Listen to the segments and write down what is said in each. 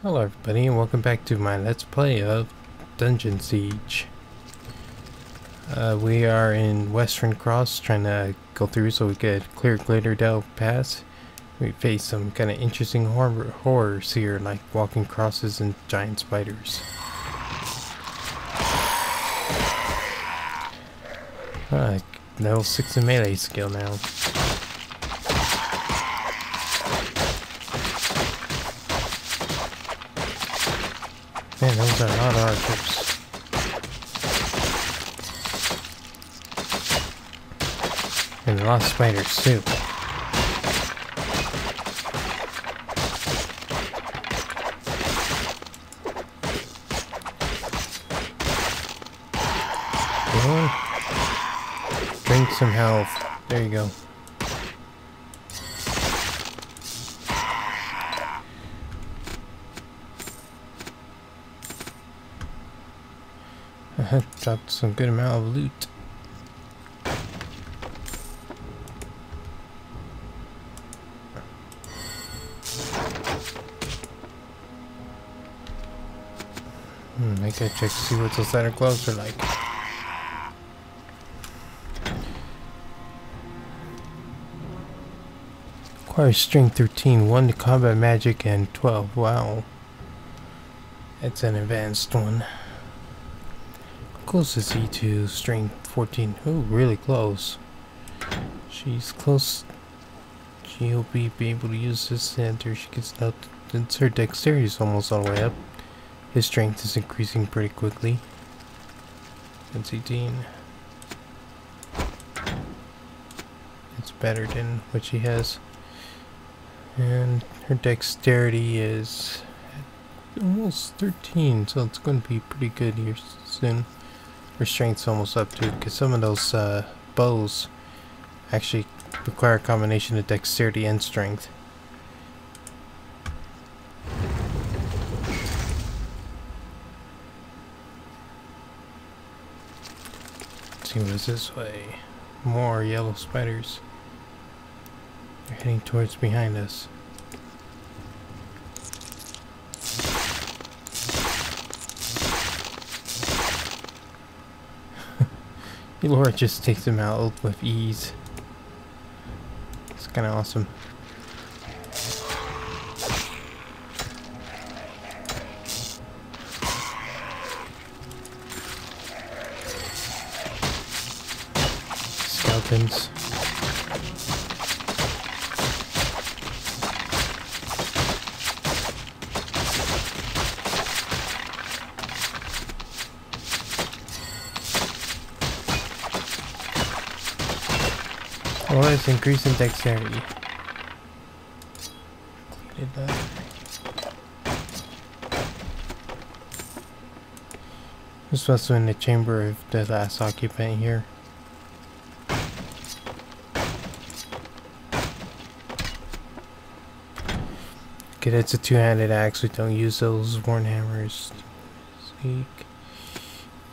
Hello everybody and welcome back to my Let's Play of Dungeon Siege. We are in Wesrin Cross trying to go through so we could clear Glacern Pass. We face some kind of interesting horrors here like walking crosses and giant spiders. Level 6 in melee skill now. Man, those are a lot of archers. And a lot of spiders too. Drink some health. There you go. Dropped some good amount of loot. I gotta check to see what those leather gloves are like. Requires strength 13, 1 to combat magic, and 12. Wow. That's an advanced one. Close is E2, strength 14. Oh, really close. She's close. She'll be able to use this after she gets out. Since her dexterity is almost all the way up. His strength is increasing pretty quickly. That's 18. It's better than what she has. And her dexterity is almost 13, so it's going to be pretty good here soon. Her strength's almost up to, because some of those bows actually require a combination of dexterity and strength. Let's see what is this way. More yellow spiders. They're heading towards behind us. Laura just takes him out with ease. It's kind of awesome. Skeletons. Well, it's increasing dexterity. Did that. This was in the chamber of the last occupant here. Okay, that's a two-handed axe. We don't use those worn hammers.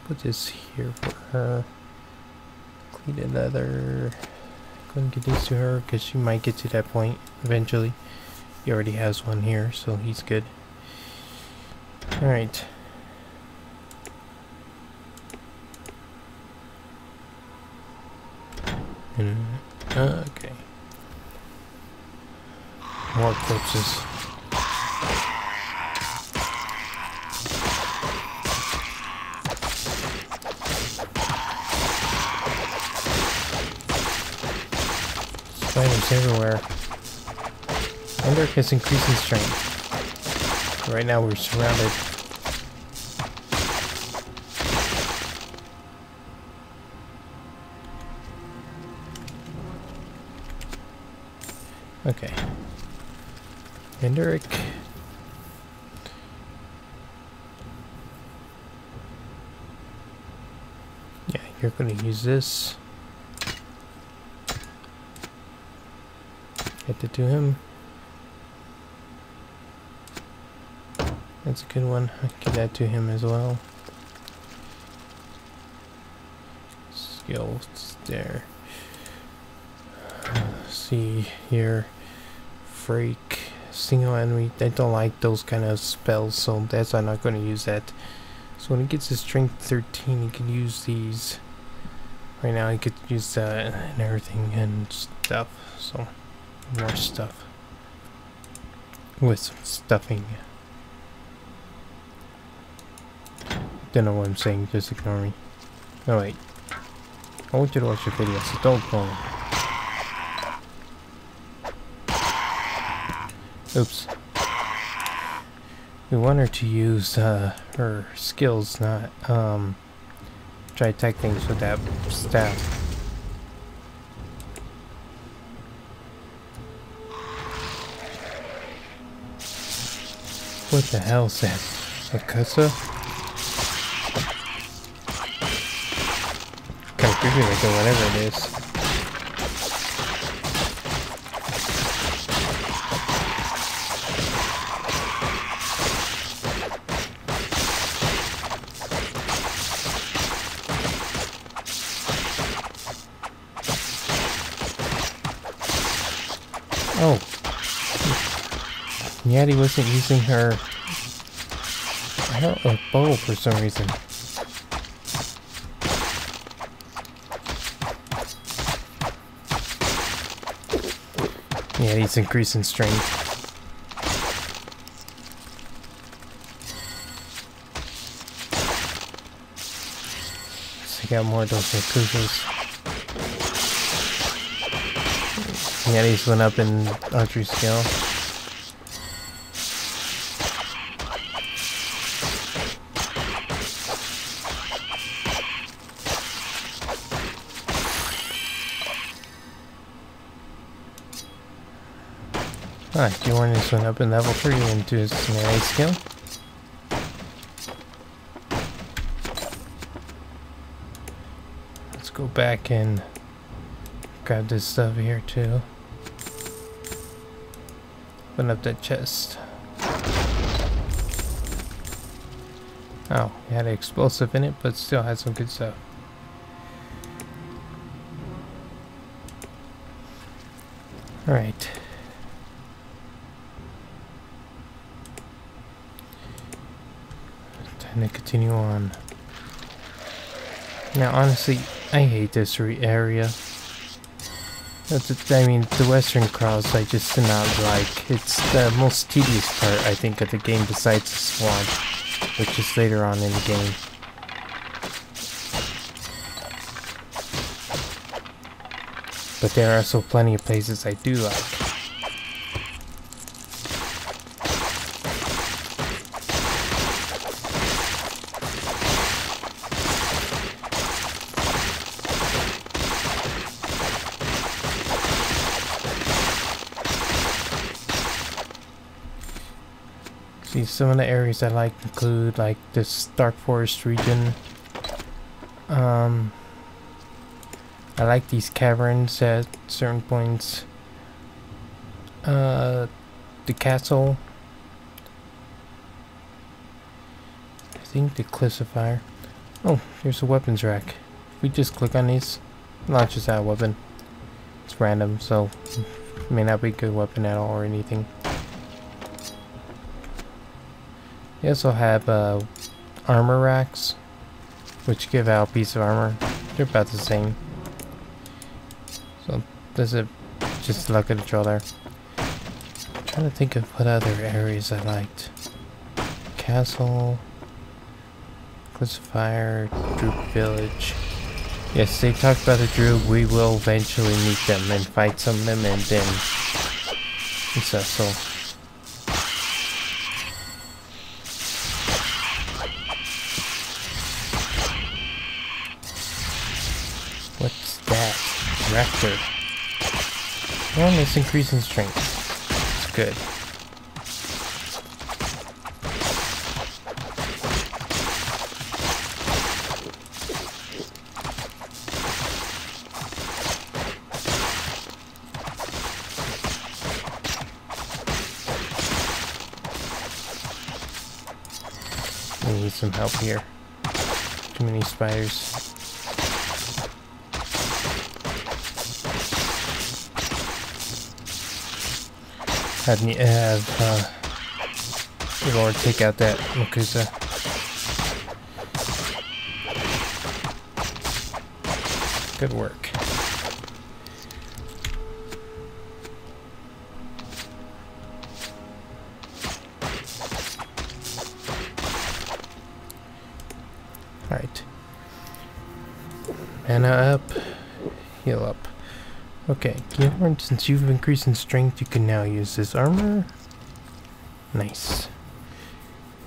Put this here for her. Cleated leather. Going to get these to her because she might get to that point eventually. He already has one here, so he's good. Alright. Okay. More corpses. Spiders everywhere. Wonder if it's increasing strength. Right now we're surrounded. Okay. Hendrik. Yeah, you're gonna use this. Get it to him. That's a good one. I give that to him as well. Skills there. See here. Freak. single enemy. I don't like those kind of spells, so that's why I'm not going to use that. So when he gets his strength 13, he can use these. Right now he could use that and everything and stuff. So more stuff with some stuffing. Don't know what I'm saying, just ignore me. Oh wait, I want you to watch the video, so don't ignore me. Oops. We want her to use her skills, not try to attack things with that staff. What the hell is that? A cussa? Kinda creepy looking, whatever it is. Oh. Yet he wasn't using her a bow for some reason. Yeah, he's increasing strength. So I got more of those Yakuzas. Yeah, these went up in archery skill. Alright, Jordan's went up in level 3 into his melee skill. Let's go back and grab this stuff here too. Open up that chest. Oh, it had an explosive in it, but still had some good stuff. Alright. Time to continue on. Now, honestly, I hate this area. I mean, the Wesrin Cross I just do not like. It's the most tedious part, I think, of the game besides the swamp, which is later on in the game. But there are also plenty of places I do like. See, some of the areas I like include like this Dark Forest region. I like these caverns at certain points. The castle. I think the Cliffs of Fire. Oh, here's a weapons rack. If we just click on these, it launches out a weapon. It's random, so it may not be a good weapon at all or anything. They also have armor racks, which give out a piece of armor. They're about the same. So this is just luck of the draw there. I'm trying to think of what other areas I liked. Castle, Cliffs of Fire, Droop Village. Yes, they talked about the Droop. We will eventually meet them and fight some of them, and then stuff. So. What's that? Raptor. And it's increasing strength. It's good. We need some help here. Too many spiders. You're going to take out that Makusa. Good work. Alright. Mana up. Heal up. Okay, Glacern, since you've increased in strength, you can now use this armor. Nice.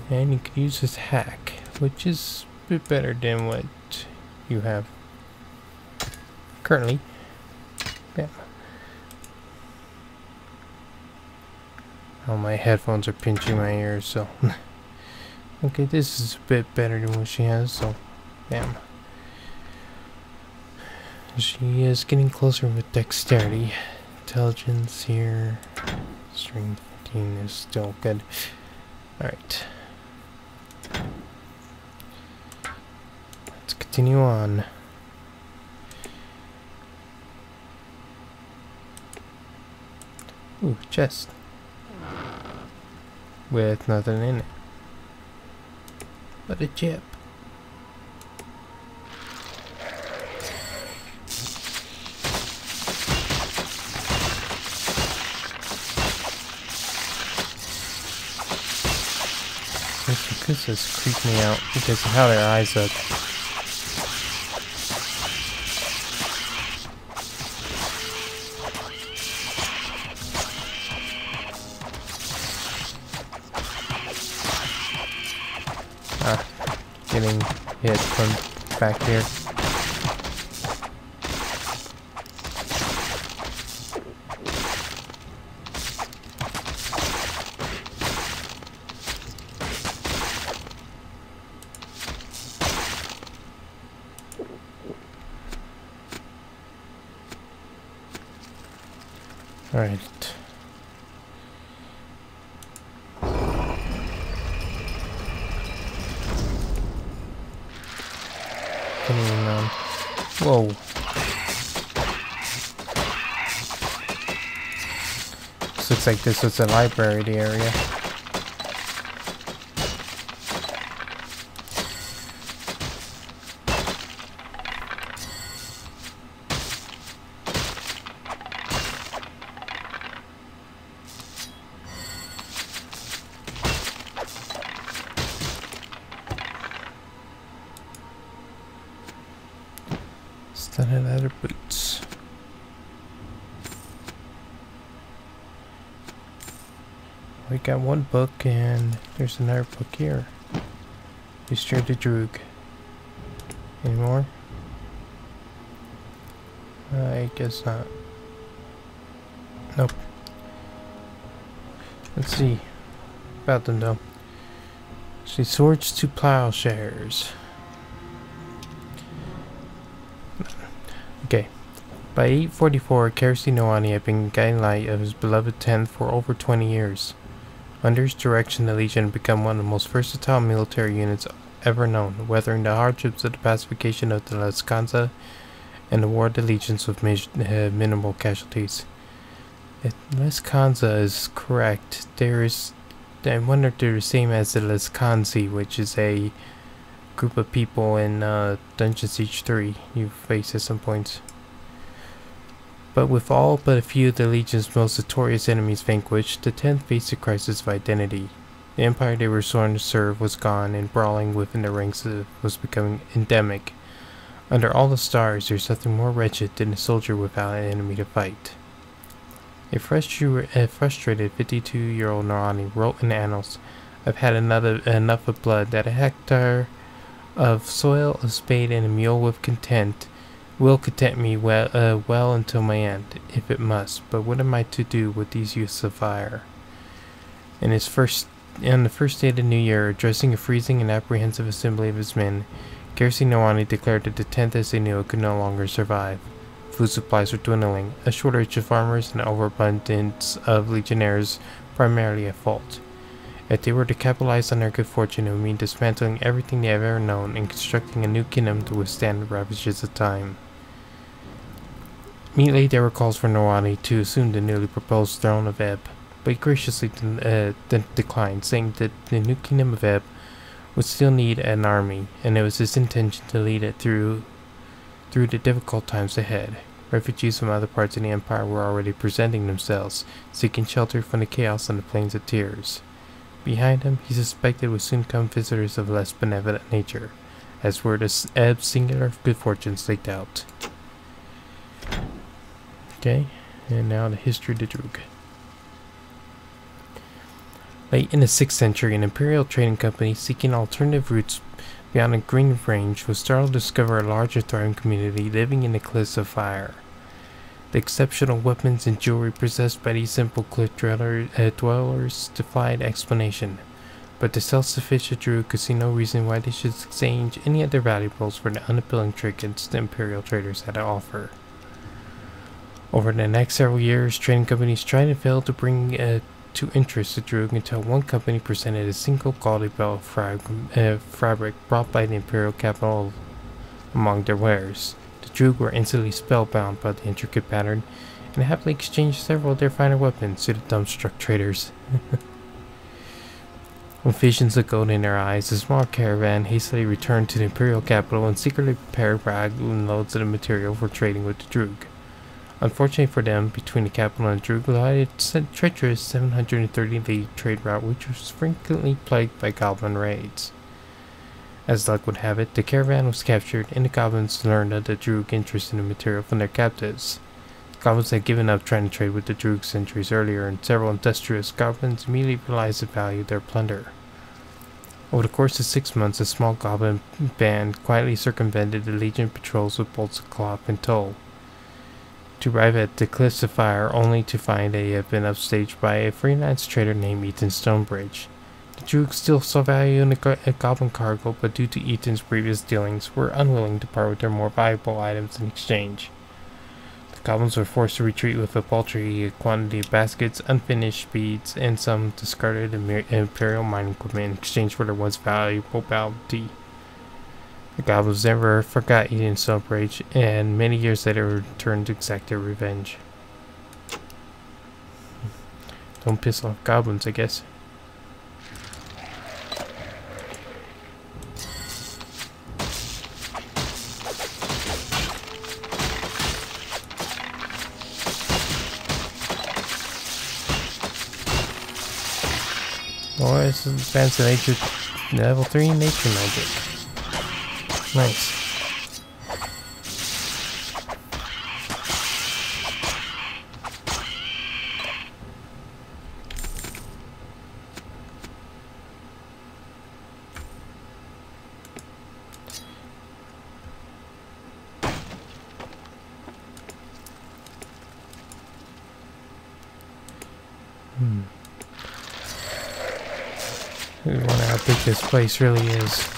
And you can use this hack, which is a bit better than what you have currently. Yeah. Oh, my headphones are pinching my ears, so... Okay, this is a bit better than what she has, so... Bam. She is getting closer with dexterity. Intelligence here. Strength 15 is still good. Alright. Let's continue on. Ooh, chest. With nothing in it. But a chip. This has creeped me out because of how their eyes look. Getting hit from back here. Alright. Whoa. This looks like this was a library area. Studded leather boots. We got one book and there's another book here. History of the Droog. Any more? I guess not. Nope. Let's see about them though. See, swords to plowshares. Okay. By 844, Kersi Noani had been guiding light of his beloved 10th for over 20 years. Under his direction, the Legion had become one of the most versatile military units ever known, weathering the hardships of the pacification of the Lescanza and the War of the Legions with minimal casualties. If Lescanza is correct, I wonder if they're the same as the Lescanzi, which is a group of people in Dungeon Siege 3 you face at some points. But with all but a few of the Legion's most notorious enemies vanquished, the 10th faced a crisis of identity. The empire they were sworn to serve was gone, and brawling within the ranks was becoming endemic. Under all the stars, there's nothing more wretched than a soldier without an enemy to fight. A frustrated 52-year-old Norani wrote in the annals, "I've had enough of blood that a hectare of soil, a spade, and a mule will content me well until my end, if it must. But what am I to do with these youths of fire?" On the first day of the new year, addressing a freezing and apprehensive assembly of his men, Kersi Noani declared that the 10th as they knew it could no longer survive. Food supplies were dwindling, a shortage of farmers and an overabundance of legionnaires primarily at fault. If they were to capitalize on their good fortune, it would mean dismantling everything they have ever known and constructing a new kingdom to withstand the ravages of time. Immediately there were calls for Noani to assume the newly proposed throne of Ebb. but he graciously declined, saying that the new kingdom of Ebb would still need an army, and it was his intention to lead it through the difficult times ahead. Refugees from other parts of the Empire were already presenting themselves, seeking shelter from the chaos on the Plains of Tears. Behind him, he suspected would soon come visitors of less benevolent nature, as were the Ebb's singular good fortune staked out. Okay, and now the history of the Droog. Late in the 6th century, an imperial trading company seeking alternative routes beyond the Green Range was startled to discover a large and thriving community living in the Cliffs of Fire. The exceptional weapons and jewelry possessed by these simple cliff dwellers defied explanation, but the self-sufficient Droog could see no reason why they should exchange any of their valuables for the unappealing trinkets the imperial traders had to offer. Over the next several years, trading companies tried and failed to bring to interest the Droog until one company presented a single quality belt of fabric brought by the imperial capital among their wares. The Droog were instantly spellbound by the intricate pattern and happily exchanged several of their finer weapons to the dumbstruck traders. With visions of gold in their eyes, the small caravan hastily returned to the imperial capital and secretly prepared wagonloads of the material for trading with the Droog. Unfortunately for them, between the capital and Droog lied a treacherous 730-league trade route which was frequently plagued by goblin raids. As luck would have it, the caravan was captured, and the goblins learned of the Droog interest in the material from their captives. The goblins had given up trying to trade with the Droog centuries earlier, and several industrious goblins immediately realized the value of their plunder. Over the course of 6 months, a small goblin band quietly circumvented the Legion patrols with bolts of cloth and tow, to arrive at the Cliffs of Fire only to find they had been upstaged by a freelance trader named Ethan Stonebridge. The Droog still saw value in the goblin cargo, but due to Ethan's previous dealings, were unwilling to part with their more valuable items in exchange. The goblins were forced to retreat with a paltry quantity of baskets, unfinished beads, and some discarded imperial mining equipment in exchange for their once valuable bounty. The goblins never forgot Ethan Stonebridge, and many years later returned to exact their revenge. Don't piss off goblins, I guess. Oh, this is advanced nature, level 3 nature magic. Nice. I wonder how big this place really is.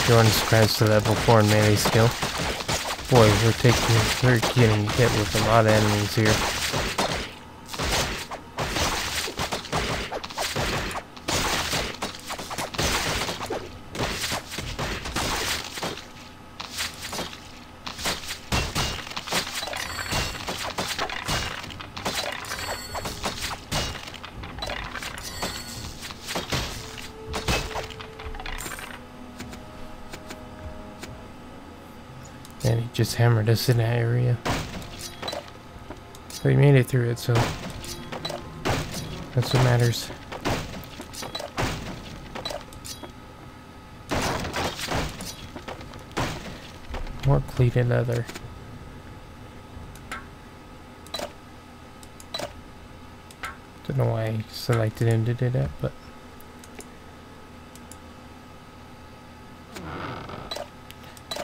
Jordan scratched to level 4 in melee skill. Boy, we're getting hit with a lot of enemies here. And he just hammered us in that area. But we made it through it, so that's what matters. More pleated leather. Don't know why I selected him to do that, but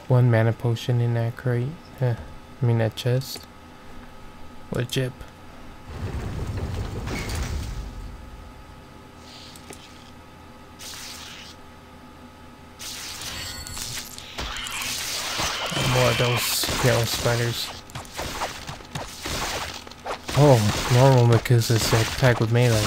one mana potion in that crate. I mean that chest. What a chip. More of those yellow spiders. Oh, normal Makusa's attack with melee.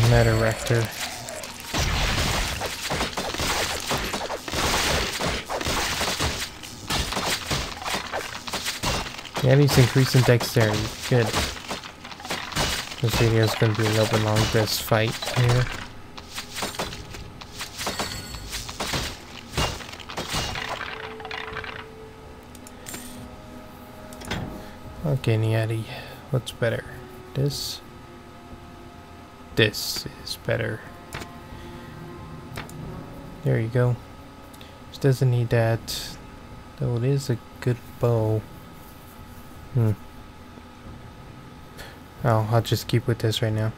Meta Rector. Yeah, he's increasing dexterity. Good. This video is going to be a little bit long, this fight here. Okay, Niati, what's better? This? This is better. There you go. Just doesn't need that. Though it is a good bow. Oh, I'll just keep with this right now.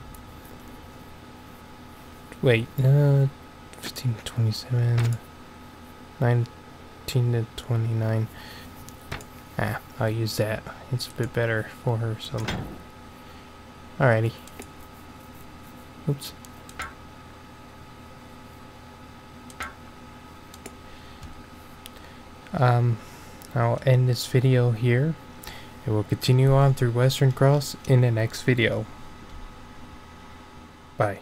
Wait, 15 to 27, 19 to 29. I'll use that. It's a bit better for her, so. Alrighty. Oops. I'll end this video here. And we'll continue on through Wesrin Cross in the next video. Bye.